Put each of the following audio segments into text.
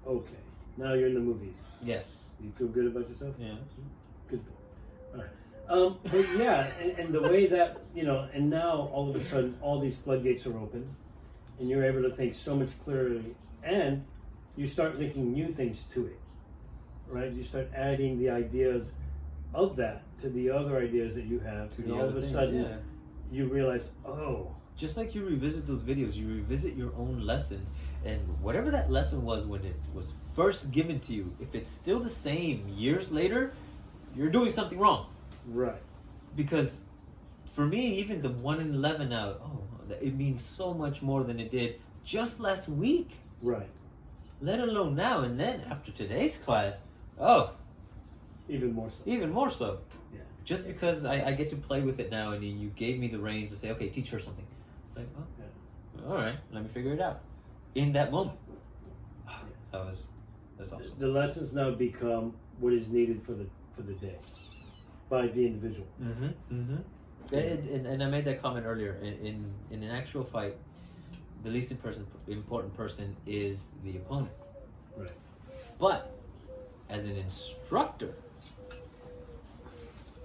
okay, now you're in the movies. Yes. You feel good about yourself? Yeah. Good. All right. But yeah, and the way that, and now all of a sudden all these floodgates are open and you're able to think so much clearly and you start linking new things to it, right? You start adding the ideas of that to the other ideas that you have. And all of a sudden you realize, oh. Just like you revisit those videos, you revisit your own lessons, and whatever that lesson was when it was first given to you, if it's still the same years later, you're doing something wrong. Right. Because for me, even the 1 in 11 now, it means so much more than it did just last week. Right. Let alone now, and then after today's class, even more so. Even more so. Yeah. Just because I get to play with it now, and you gave me the reins to say, okay, teach her something. It's like, all right, let me figure it out. In that moment. Yes. That's awesome. The lessons now become what is needed for the day by the individual. And I made that comment earlier. In an actual fight, the least important person is the opponent. Right. But as an instructor,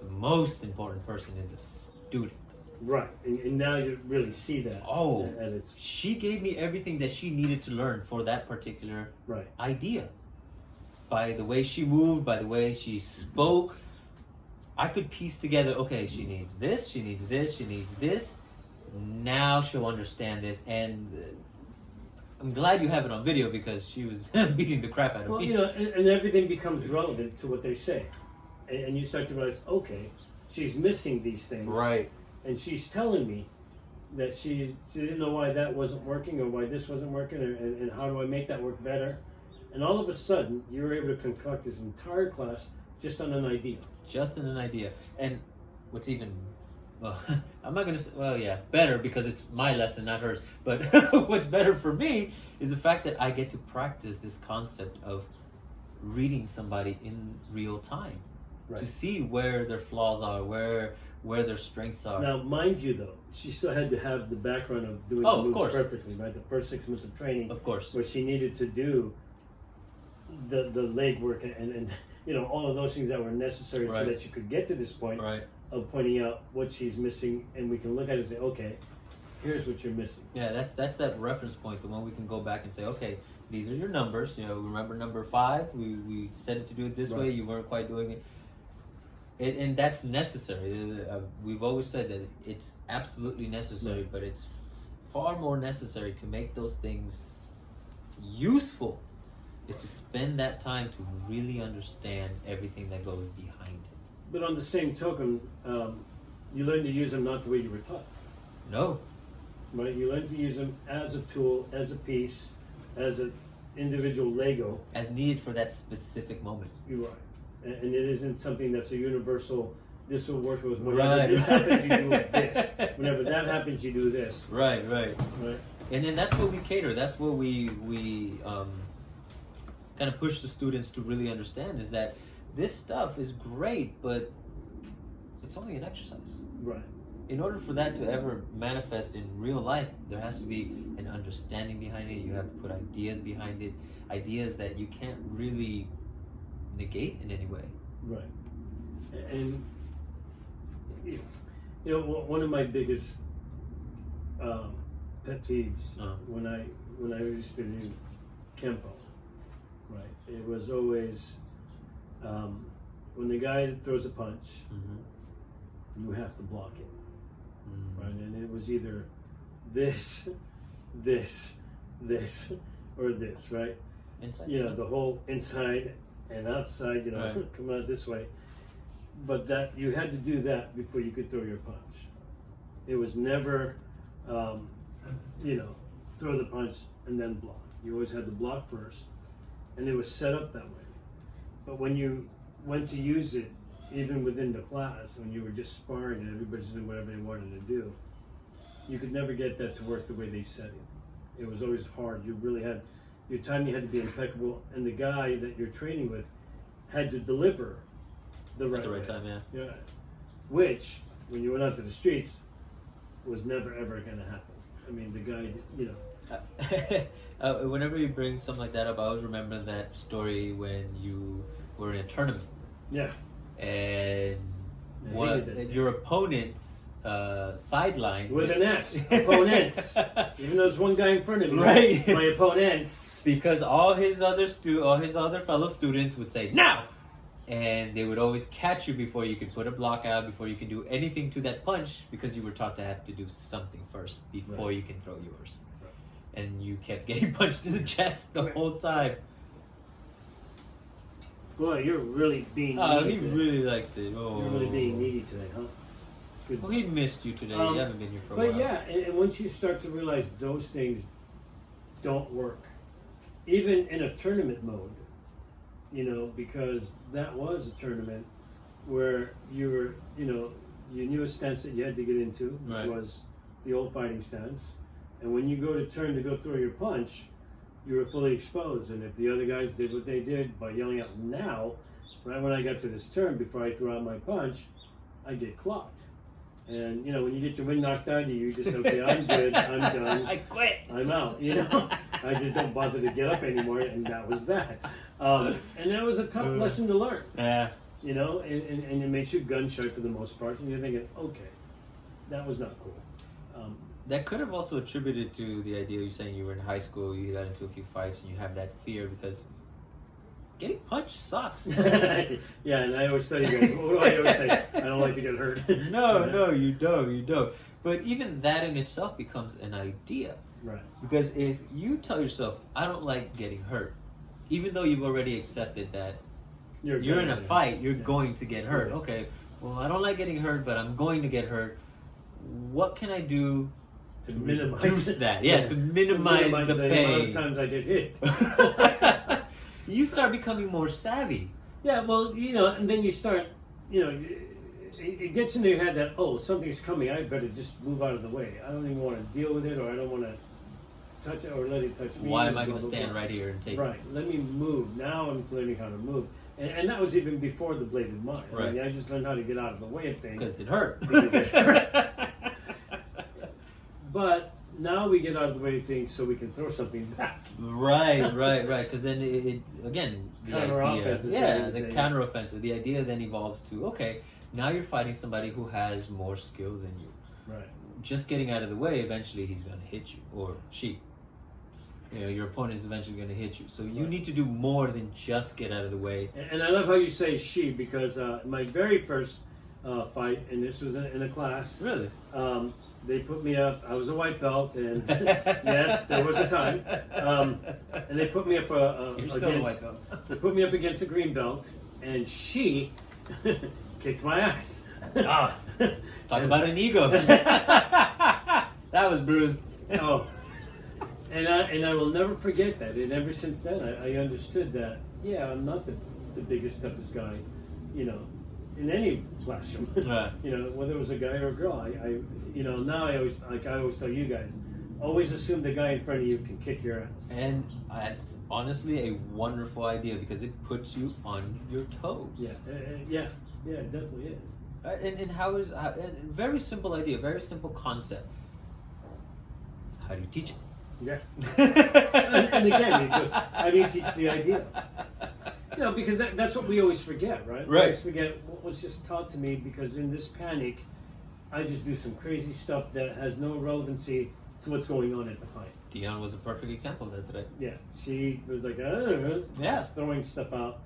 the most important person is the student. Right, and now you really see that. Oh, she gave me everything that she needed to learn for that particular idea. By the way she moved, by the way she spoke, I could piece together, okay, she needs this, she needs this, she needs this. Now she'll understand this. And I'm glad you have it on video because she was beating the crap out of me. And everything becomes relevant to what they say. And you start to realize, okay, she's missing these things. Right. And she's telling me that she didn't know why that wasn't working or why this wasn't working and how do I make that work better. And all of a sudden, you're able to concoct this entire class just on an idea. Just on an idea. And what's even, I'm not going to say, better because it's my lesson, not hers. But what's better for me is the fact that I get to practice this concept of reading somebody in real time. Right. To see where their flaws are, where their strengths are. Now, mind you, though, she still had to have the background of doing the moves perfectly, right? The first 6 months of training, of course, where she needed to do the leg work and all of those things that were necessary so that she could get to this point of pointing out what she's missing, and we can look at it and say, okay, here's what you're missing. Yeah, that's that reference point, the one we can go back and say, okay, these are your numbers. Remember number 5? We said it to do it this way. You weren't quite doing it. And that's necessary. We've always said that it's absolutely necessary, but it's far more necessary to make those things useful is to spend that time to really understand everything that goes behind it. But on the same token, you learn to use them not the way you were taught. No. Right? You learn to use them as a tool, as a piece, as an individual Lego. As needed for that specific moment. You're right. And it isn't something that's a universal, this will work with whenever this happens, you do this. Whenever that happens, you do this. Right. And then that's what we cater. That's what we kind of push the students to really understand is that this stuff is great, but it's only an exercise. Right. In order for that to ever manifest in real life, there has to be an understanding behind it. You have to put ideas behind it, ideas that you can't really negate in any way. Right. And one of my biggest pet peeves when I used to do Kempo, right? It was always when the guy throws a punch, you have to block it, right? And it was either this, or this, right? Inside. The whole inside and outside, coming out this way. But that you had to do that before you could throw your punch. It was never, throw the punch and then block. You always had to block first, and it was set up that way. But when you went to use it, even within the class, when you were just sparring and everybody's doing whatever they wanted to do, you could never get that to work the way they said it. It was always hard. You really had, your timing had to be impeccable, and the guy that you're training with had to deliver the right way. Time, yeah. Which, when you went out to the streets, was never ever going to happen. I mean, the guy, Whenever you bring something like that up, I always remember that story when you were in a tournament Yeah. and your opponent's sideline With an S. Opponents. Even though there's one guy in front of me. Right. My opponents. because all his other fellow students would say now, and they would always catch you before you could put a block out, before you could do anything to that punch, because you were taught to have to do something first before you can throw yours. And you kept getting punched in the chest the whole time. Boy, you're really being Oh, needy he today. really likes it. Oh. You're really being needy today, huh? Good. Well, he missed you today. You haven't been here for a while. But yeah, and once you start to realize those things don't work, even in a tournament mode, because that was a tournament where you knew a stance that you had to get into, which was the old fighting stance. And when you go to turn to go throw your punch, you were fully exposed. And if the other guys did what they did by yelling out now, right when I got to this turn, before I threw out my punch, I get clocked. And when you get your wind knocked out of you, you just say, okay, I'm good, I'm done. I quit. I'm out. I just don't bother to get up anymore, and that was that. And that was a tough lesson to learn. Yeah. And it makes you gun shy for the most part, and you're thinking, okay, that was not cool. That could have also attributed to the idea you're saying you were in high school, you got into a few fights, and you have that fear because getting punched sucks. Yeah, and I always tell you guys, what do I always say? I don't like to get hurt. No, you don't. But even that in itself becomes an idea. Right. Because if you tell yourself, I don't like getting hurt, even though you've already accepted that you're in a fight, you're going to get hurt. Okay, well, I don't like getting hurt, but I'm going to get hurt. What can I do to minimize reduce that? Yeah, to minimize the pain. Amount of times I get hit. You start becoming more savvy. Yeah, well, and then you start, it gets into your head that, something's coming, I better just move out of the way. I don't even want to deal with it, or I don't want to touch it, or let it touch me. Why am I going to stand right here and take it? Right, let me move. Now I'm learning how to move. And that was even before the bladed mind. Right. I mean, I just learned how to get out of the way of things. Because it hurt. But now we get out of the way of things so we can throw something back. Right. Because then it again, the idea, the counteroffensive. The idea then evolves to, okay, now you're fighting somebody who has more skill than you. Right. Just getting out of the way, eventually he's going to hit you, or she. Your opponent is eventually going to hit you. So you need to do more than just get out of the way. And I love how you say she, because my very first fight, and this was in a class. Really? They put me up. I was a white belt, and yes, there was a time. And they put me up against. They put me up against a green belt, and she kicked my ass. Talk about an ego. That was bruised. Oh, and I will never forget that. And ever since then, I understood that. Yeah, I'm not the biggest, toughest guy, in any classroom. Whether it was a guy or a girl. Now I always tell you guys, always assume the guy in front of you can kick your ass. And that's honestly a wonderful idea because it puts you on your toes. Yeah, it definitely is. And how is very simple idea, very simple concept. How do you teach it? Yeah. and again, it goes, how do you teach the idea? Because that's what we always forget, right? We always forget what was just taught to me, because in this panic, I just do some crazy stuff that has no relevancy to what's going on at the fight. Dion was a perfect example of that today. Yeah, she was like, just throwing stuff out,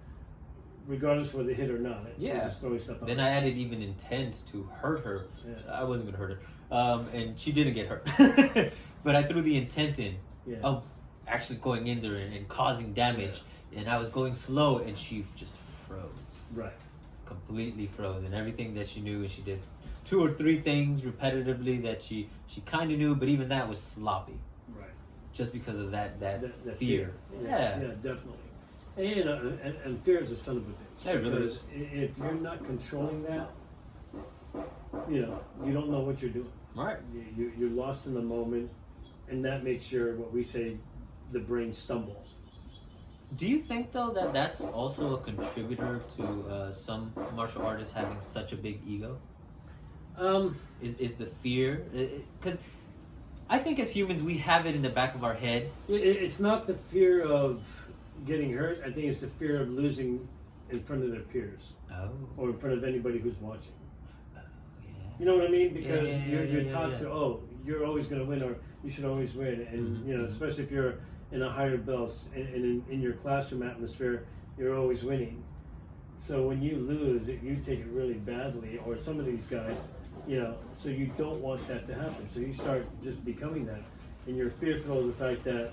regardless whether hit or not. She was just throwing stuff out. Then I added even intent to hurt her. Yeah. I wasn't going to hurt her. And she didn't get hurt. But I threw the intent in of actually going in there and causing damage. Yeah. And I was going slow, and she just froze. Right. Completely froze. And everything that she knew, and she did 2 or 3 things repetitively that she kind of knew, but even that was sloppy. Right. Just because of that fear. Yeah, definitely. And fear is a son of a bitch. Yeah, it really is. If you're not controlling that, you don't know what you're doing. Right. You're lost in the moment, and that makes what we say, the brain stumble. Do you think, though, that that's also a contributor to some martial artists having such a big ego? Is the fear? Because I think as humans we have it in the back of our head. It's not the fear of getting hurt. I think it's the fear of losing in front of their peers Oh. or in front of anybody who's watching. Yeah. You know what I mean? Because Yeah, you're yeah, taught yeah. to, oh, you're always going to win, or you should always win. And, Mhm, you know, mhm. especially if you're in a higher belt and in your classroom atmosphere, you're always winning. So when you lose, you take it really badly, or some of these guys, you know, so you don't want that to happen. So you start just becoming that. And you're fearful of the fact that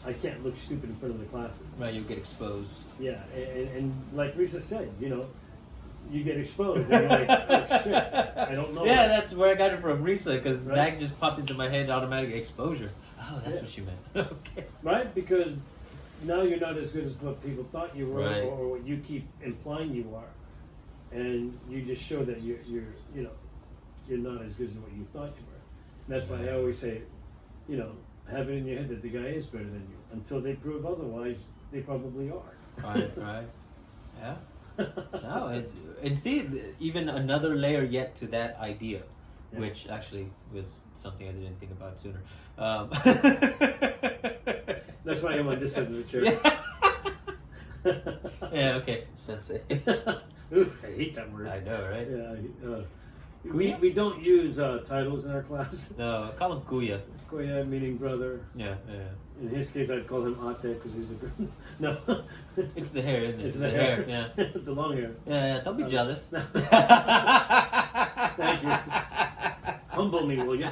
I can't look stupid in front of the classes. Right, you'll get exposed. Yeah, and like Risa said, you know, you get exposed and you're like, oh shit, I don't know. Yeah, that's where I got it from, Risa, because Right. that just popped into my head, automatic exposure. Oh, that's Yeah. what you meant. Okay. Right? Because now you're not as good as what people thought you were, Right. or what you keep implying you are, and you just show that you're you know, you're not as good as what you thought you were. And that's why I always say, you know, have it in your head that the guy is better than you. Until they prove otherwise, they probably are. Right, right. Yeah. No, and see, even another layer yet to that idea, Yeah. which actually was something I didn't think about sooner. That's why I'm on this side of the chair. Yeah, okay, sensei. Oof, I hate that word. I know, right? Yeah, Kuya? we don't use titles in our class. No, call him Kuya. Koya meaning brother. Yeah, yeah. In his case, I'd call him Ate because he's a girl. No. It's the hair, isn't it? It's the hair. Yeah. The long hair. Yeah, don't be jealous. Thank you. Humble me, will you?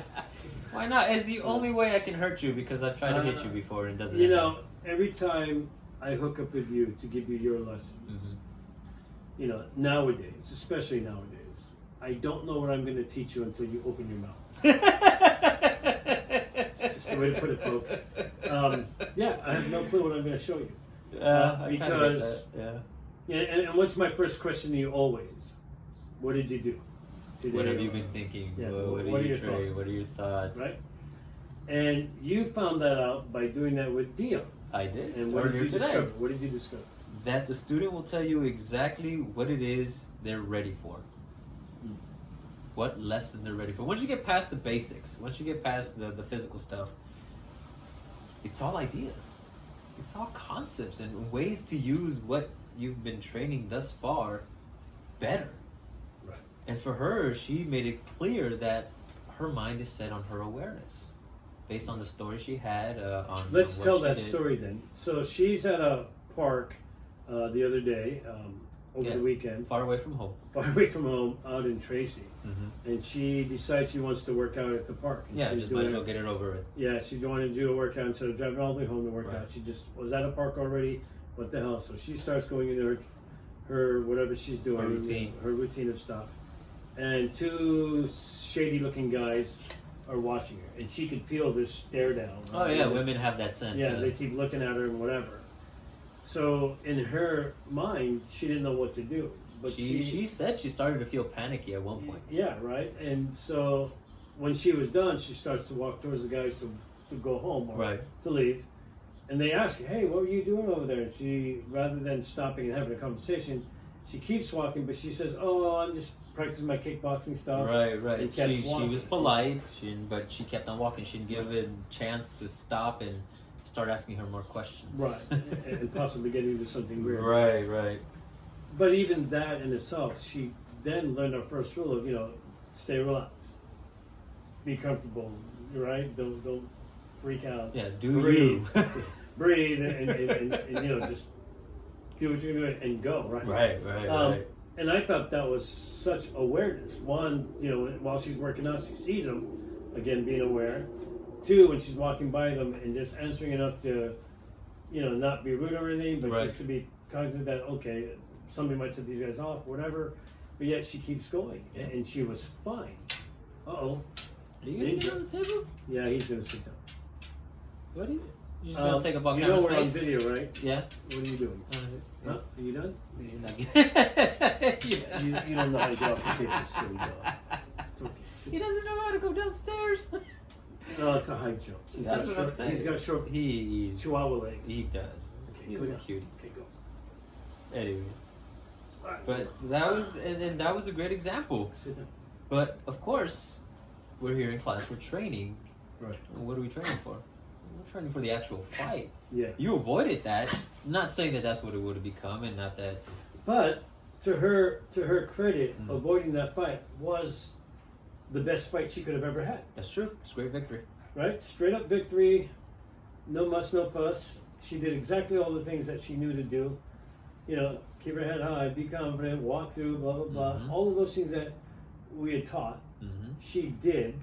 Why not? It's the only way I can hurt you because I've tried to hit you before and it doesn't You end know, every time I hook up with you to give you your lessons, Mhm. you know, nowadays, especially nowadays, I don't know what I'm going to teach you until you open your mouth. Just the way to put it, folks. Yeah, I have no clue what I'm going to show you. I kinda get because- that, Yeah, and what's my first question to you always? What did you do today? what have you been thinking? Yeah, What what are are you your trying? thoughts? What are your thoughts? Right? And you found that out by doing that with Dion. I did. And what did earlier you today. discover? What did you discover? That the student will tell you exactly what it is they're ready for. Mm. What lesson they're ready for. Once you get past the basics, once you get past the physical stuff, it's all ideas. It's all concepts and ways to use what you've been training thus far better. Right. And for her, she made it clear that her mind is set on her awareness. Based on the story she had Let's on tell what that she did. story then. So she's at a park the other day, over Yeah. the weekend, Far away from home. far away from home, out in Tracy. Mm-hmm. And she decides she wants to work out at the park. And Yeah, she's just might as doing well get it over with. Yeah, she wanted to do a workout instead of driving all the way home to work Right. out. She just was at a park already. What the hell? So she starts going into her whatever she's doing, Her routine. of stuff. And two shady looking guys are watching her, and she could feel this stare down. Oh yeah, Just- women have that sense. Yeah, they keep looking at her and whatever. So in her mind, she didn't know what to do. But She said she started to feel panicky at one point. yeah, right. And so when she was done, she starts to walk towards the guys to go home or Right. to leave. And they ask her, "Hey, what were you doing over there?" And she, rather than stopping and having a conversation, she keeps walking, but she says, "Oh, I'm just practicing my kickboxing stuff." Right, right. And kept She walking. was polite, but she kept on walking. She didn't give it a chance to stop and start asking her more questions. Right, and possibly getting into something weird. Right, right. But even that in itself, she then learned our first rule of, you know, stay relaxed, be comfortable, right? Don't freak out. Yeah, do breathe, you. breathe, and you know, just do what you're doing and go, right? Right, right. And I thought that was such awareness. One, you know, while she's working out, she sees them, again, being aware. Two, when she's walking by them and just answering enough to, you know, not be rude or anything, but Right. just to be cognizant that, okay, somebody might set these guys off, whatever. But yet she keeps going, Yeah. and she was fine. Uh-oh. Are you gonna get on the table? Yeah, he's going to sit down. What are you? You just gonna take up all You kind know of we're on space? video, right? Yeah. What are you doing? Yeah. Huh? Are you done? You're not getting- You don't know how to get off the table, silly dog. It's okay. Sit He doesn't know how to go downstairs. No, it's a high jump. He's That's got what short, I'm saying. He's got short He's chihuahua legs. he does. Okay, He's go a down. cutie. Okay, go. Anyways, All right. but that was and that was a great example. Sit down. But of course, we're here in class. We're training. Right. Well, what are we training for? We're training for the actual fight. Yeah. You avoided that. Not saying that that's what it would have become, and not that. But to her credit, avoiding that fight was the best fight she could have ever had. That's true. It's a great victory. Right? Straight up victory. No muss, no fuss. She did exactly all the things that she knew to do. You know, keep her head high, be confident, walk through, blah, blah, blah. Mm-hmm. All of those things that we had taught, Mm-hmm. she did.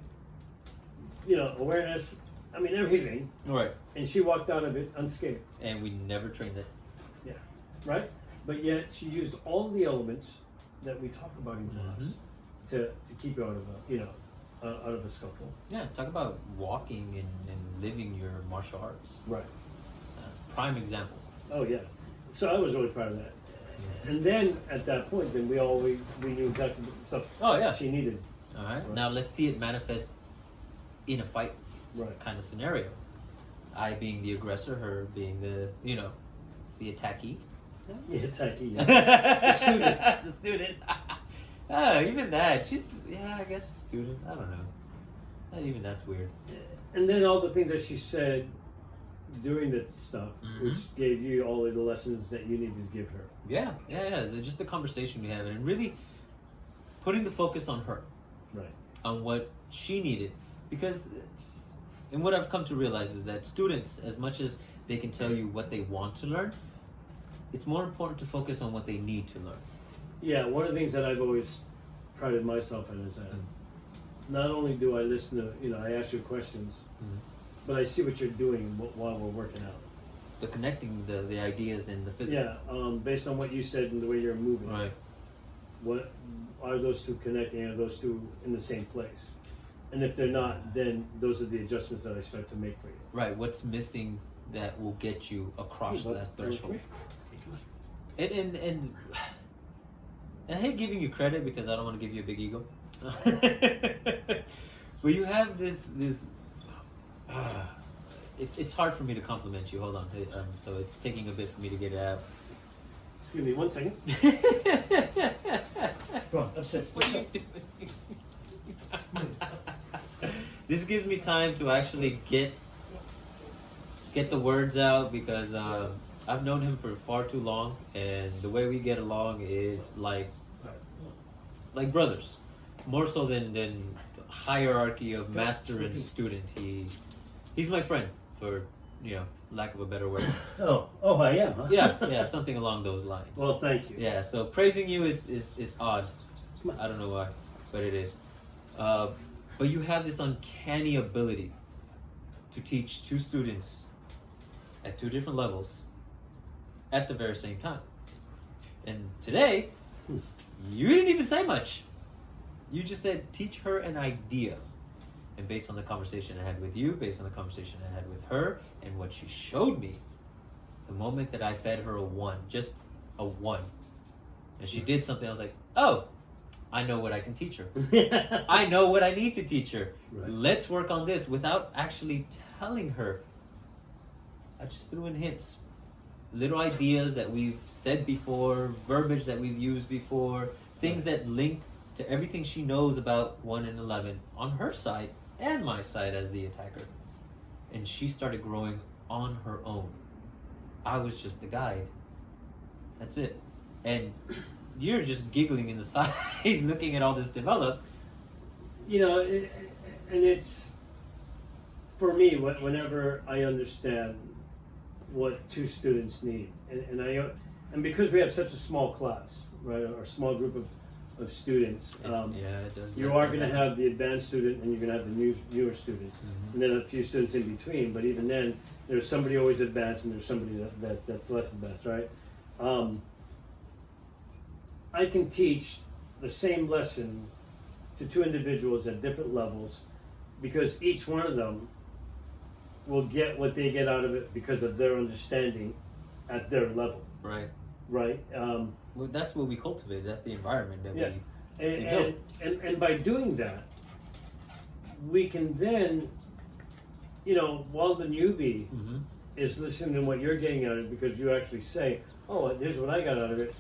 You know, awareness, I mean, everything. Right. And she walked out of it unscathed. And we never trained it. Yeah. Right? But yet she used all the elements that we talk about in class to keep you out of a, you know, out of a scuffle. Yeah, talk about walking and living your martial arts. Right. Prime example. Oh, yeah. So I was really proud of that. And then at that point, then we knew exactly what the stuff she needed. All right. Now let's see it manifest in a fight kind of scenario. I being the aggressor, her being the, you know, the attackee. Yeah, attackee. Yeah. The student. The student. Even that. She's, I guess a student. I don't know. Not even that's weird. And then all the things that she said during that stuff, which gave you all of the lessons that you needed to give her. Yeah. Just the conversation we have, and really putting the focus on her. Right. On what she needed. Because, and what I've come to realize is that students, as much as they can tell you what they want to learn, it's more important to focus on what they need to learn. Yeah, one of the things that I've always prided myself in is that not only do I listen to, you know, I ask you questions, but I see what you're doing while we're working out. The connecting the ideas and the physical. Yeah, based on what you said and the way you're moving. Right. What are those two connecting? Are those two in the same place? And if they're not, then those are the adjustments that I start to make for you. Right. What's missing that will get you across that threshold? And I hate giving you credit because I don't want to give you a big ego. But you have this. It's hard for me to compliment you. Hold on. So it's taking a bit for me to get it out. Excuse me, 1 second. Go on, upstairs. What are you doing? This gives me time to actually get the words out because I've known him for far too long, and the way we get along is like brothers, more so than hierarchy of master and student. He's my friend, for lack of a better word. Oh, I am, huh? Yeah, something along those lines. Well, thank you. Yeah, so praising you is odd. I don't know why, but it is. But you have this uncanny ability to teach two students at two different levels at the very same time. And today, you didn't even say much. You just said, teach her an idea. And based on the conversation I had with you, based on the conversation I had with her, and what she showed me, the moment that I fed her a 1, just a 1, and she did something, I was like, oh, I know what I can teach her. I know what I need to teach her. Right. Let's work on this without actually telling her. I just threw in hints. Little ideas that we've said before, verbiage that we've used before, things that link to everything she knows about 1 and 11 on her side and my side as the attacker. And she started growing on her own. I was just the guide. That's it. And you're just giggling in the side, looking at all this develop. And it's, for me, whenever I understand what two students need, and because we have such a small class, right, or small group of students, it does. you are going to have the advanced student and you're going to have the newer students, and then a few students in between. But even then, there's somebody always advanced and there's somebody that's less advanced, right? I can teach the same lesson to two individuals at different levels because each one of them will get what they get out of it because of their understanding at their level. Right. Right. Well, that's what we cultivate. That's the environment that we build. And by doing that, we can then, while the newbie is listening to what you're getting out of it because you actually say, oh, here's what I got out of it,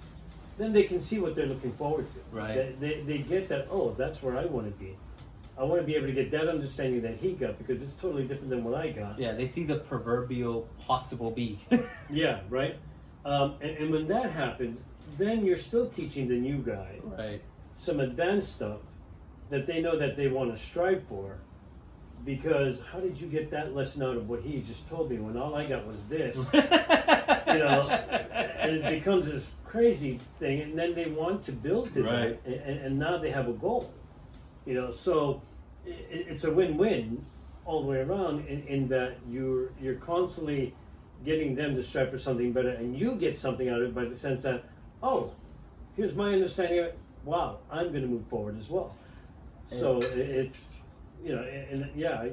then they can see what they're looking forward to. Right. They get that, oh, that's where I want to be. I want to be able to get that understanding that he got because it's totally different than what I got. Yeah, they see the proverbial possible B. Yeah, right. And when that happens, then you're still teaching the new guy Right. some advanced stuff that they know that they want to strive for. Because how did you get that lesson out of what he just told me when all I got was this? And it becomes this crazy thing, and then they want to build to Right. that, and now they have a goal. So it's a win-win all the way around in that you're constantly getting them to strive for something better, and you get something out of it by the sense that, oh, here's my understanding of it. Wow, I'm going to move forward as well. So it's, and yeah,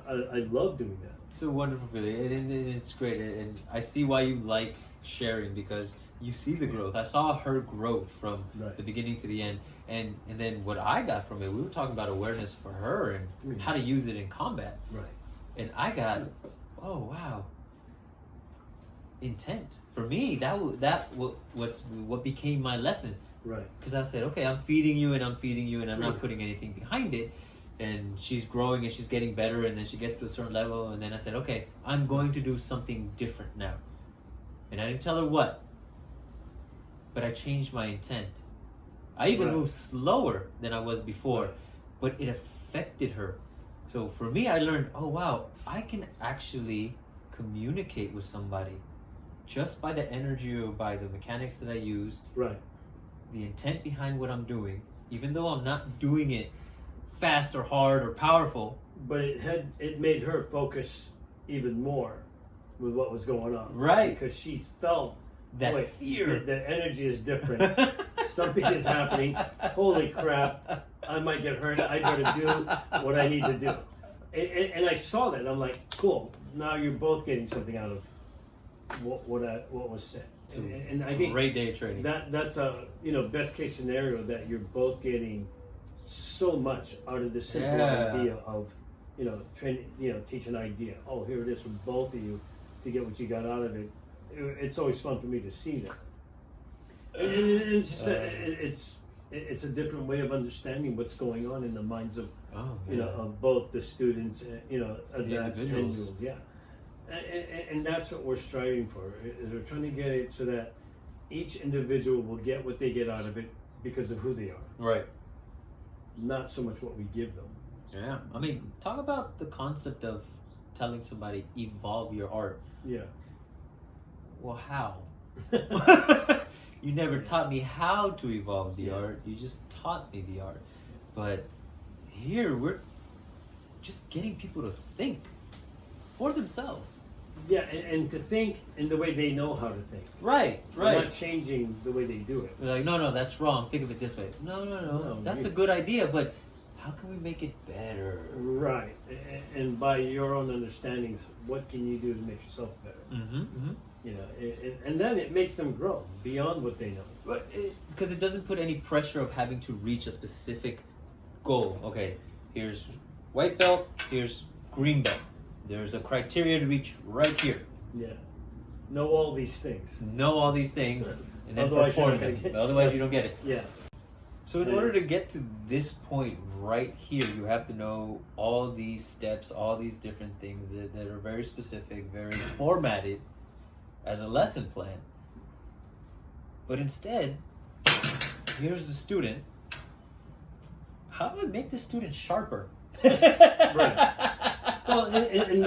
I love doing that. It's a wonderful feeling, and it's great, and I see why you like sharing because you see the growth. I saw her growth from the beginning to the end, and then what I got from it, we were talking about awareness for her and how to use it in combat. Right. And I got, oh wow, intent. For me, what became my lesson. Right. Because I said, okay, I'm feeding you, and I'm not putting anything behind it. And she's growing, and she's getting better, and then she gets to a certain level, and then I said, okay, I'm going to do something different now. And I didn't tell her what, but I changed my intent. I even moved slower than I was before, but it affected her. So for me, I learned, oh wow, I can actually communicate with somebody just by the energy or by the mechanics that I used. Right. The intent behind what I'm doing, even though I'm not doing it fast or hard or powerful. But it made her focus even more with what was going on. Right. Because she felt that fear. The energy is different. Something is happening. Holy crap. I might get hurt. I better do what I need to do. And I saw that. And I'm like, cool. Now you're both getting something out of what was said. And I think great day of training. That's a best case scenario that you're both getting so much out of the simple idea of teach an idea. Oh, here it is from both of you to get what you got out of it. It's always fun for me to see that. And it's just it's a different way of understanding what's going on in the minds of of both the students, advanced and new. Yeah. And that's what we're striving for, is we're trying to get it so that each individual will get what they get out of it because of who they are. Right. Not so much what we give them. Yeah. I mean, talk about the concept of telling somebody, evolve your art. Yeah. Well, how? You never taught me how to evolve the art. You just taught me the art. But here, we're just getting people to think for themselves. Yeah, and to think in the way they know how to think. Right. We're not changing the way they do it. They're like, no, that's wrong. Think of it this way. No. That's a good idea, but how can we make it better? Right. And by your own understandings, what can you do to make yourself better? Mm-hmm. And then it makes them grow beyond what they know. Because it doesn't put any pressure of having to reach a specific goal. Okay, here's white belt, here's green belt. There's a criteria to reach right here. Yeah. Know all these things. And then Otherwise perform it. Otherwise you don't get it. Yeah. So in order to get to this point right here, you have to know all these steps, all these different things that are very specific, very formatted as a lesson plan. But instead, here's the student. How do I make the student sharper? Right. Well, and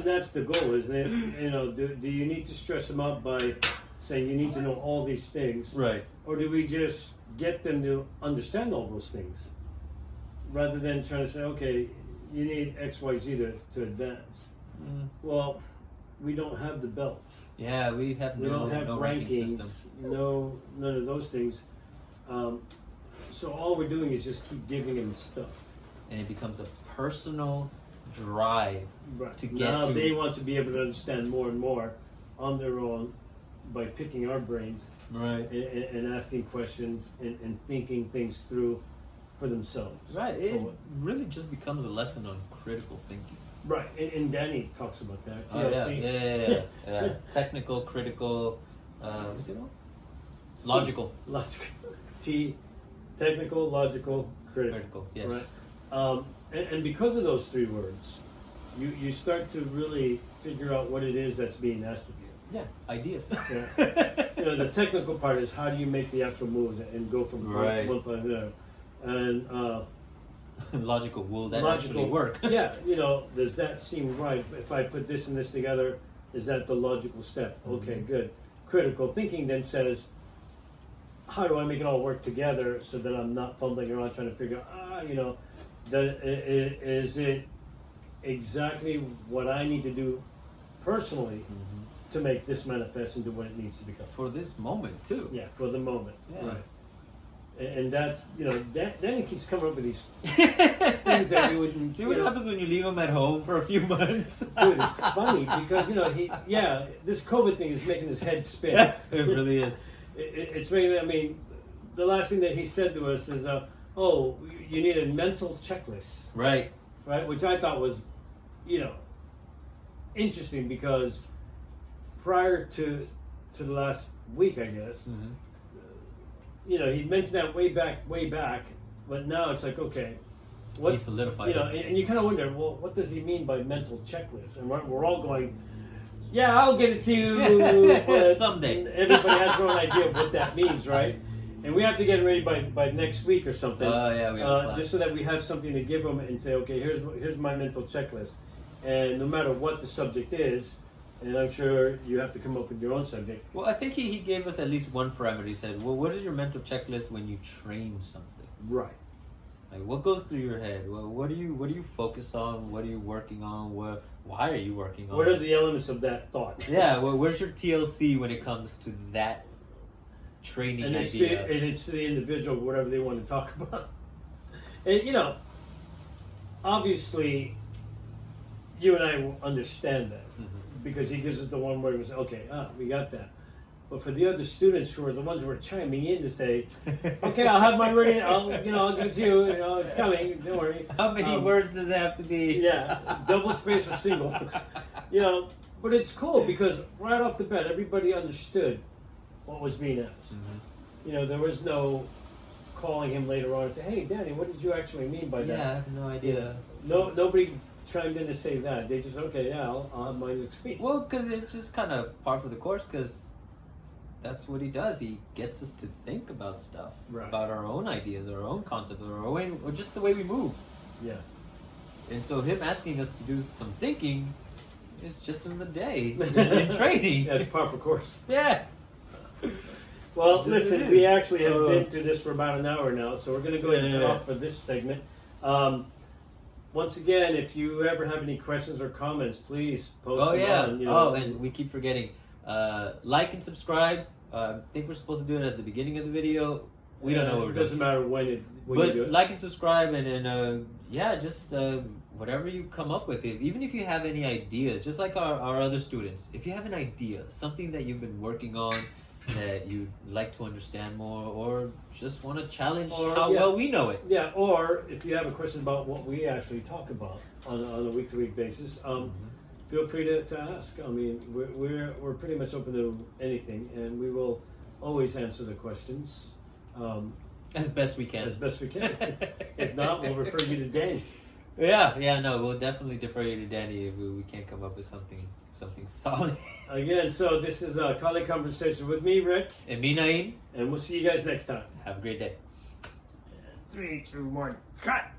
that's the goal, isn't it? Do you need to stress them out by saying you need to know all these things? Right. Or do we just get them to understand all those things? Rather than trying to say, okay, you need X, Y, Z to advance. Well, we don't have the belts. Yeah, we have We don't have no rankings, system. none of those things. So all we're doing is just keep giving them stuff. And it becomes a personal drive to get now to. they want to be able to understand more and more on their own by picking our brains, right, and asking questions and thinking things through for themselves. Right. It really just becomes a lesson on critical thinking. Right, and Danny talks about that. Oh, yeah. Technical, critical, what's it called? Logical. Logical. Technical, logical, critical. Yes. And because of those 3 words, you start to really figure out what it is that's being asked of you. Yeah, ideas. Yeah. The technical part is how do you make the actual moves and go from one place to another. And logical, will that logical, actually work? Yeah, does that seem right? If I put this and this together, is that the logical step? Okay, good. Critical thinking then says, how do I make it all work together so that I'm not fumbling around trying to figure out, is it exactly what I need to do personally to make this manifest into what it needs to become? For this moment, too. Yeah, for the moment. Yeah. Right. And that's, then it keeps coming up with these things that we wouldn't... See what happens when you leave them at home for a few months? Dude, it's funny because, this COVID thing is making his head spin. It really is. It's making, the last thing that he said to us is, you need a mental checklist. Right. Right, which I thought was, interesting because prior to the last week, I guess, he mentioned that way back, but now it's like, okay, He solidified it. and you kind of wonder, well, what does he mean by mental checklist? And we're all going, yeah, I'll get it to you but someday. Everybody has their own idea of what that means, right? And we have to get it ready by next week or something. Yeah, we have just so that we have something to give them and say, okay, here's my mental checklist, and no matter what the subject is, and I'm sure you have to come up with your own subject. Well, I think he gave us at least one parameter. He said, well, what is your mental checklist when you train something? Right. Like, what goes through your head? Well, what do you focus on? What are you working on? Why are you working on? What are the elements of that thought? Yeah, well, where's your TLC when it comes to that training idea? And it's to the individual, whatever they want to talk about. And, obviously, you and I will understand that. Because he gives us the one word and say, okay, we got that. But for the other students who are the ones who are chiming in to say, okay, I'll have mine ready, I'll give it to you, it's coming, don't worry. How many words does it have to be? Yeah, double space or single. But it's cool because right off the bat, everybody understood what was being asked. There was no calling him later on and say, hey, Danny, what did you actually mean by that? Yeah, I have no idea. Nobody chimed in to say that. They just, okay, yeah, I'll have mine next week. Well, because it's just kind of par for the course, because that's what he does. He gets us to think about stuff, about our own ideas, our own concepts, or just the way we move. Yeah. And so him asking us to do some thinking is just in the day in training. That's par for course. Yeah. Well, listen, we actually have been through this for about an hour now, so we're going to go ahead and cut off for this segment. Once again, if you ever have any questions or comments, please post them on. And we keep forgetting. Like and subscribe. I think we're supposed to do it at the beginning of the video. We don't know what we're doing. It doesn't matter when you do it. Like and subscribe, and just whatever you come up with. Even if you have any ideas, just like our other students, if you have an idea, something that you've been working on, that you'd like to understand more, or just want to challenge how well we know it. Yeah, or if you have a question about what we actually talk about on a week-to-week basis, feel free to ask. I mean, we're pretty much open to anything, and we will always answer the questions. As best we can. As best we can. If not, we'll refer you to Danny. We'll definitely defer you to Danny if we can't come up with something solid. Again, so this is a colleague conversation with me, Rick. And me, Nain. And we'll see you guys next time. Have a great day. 3, 2, 1, cut!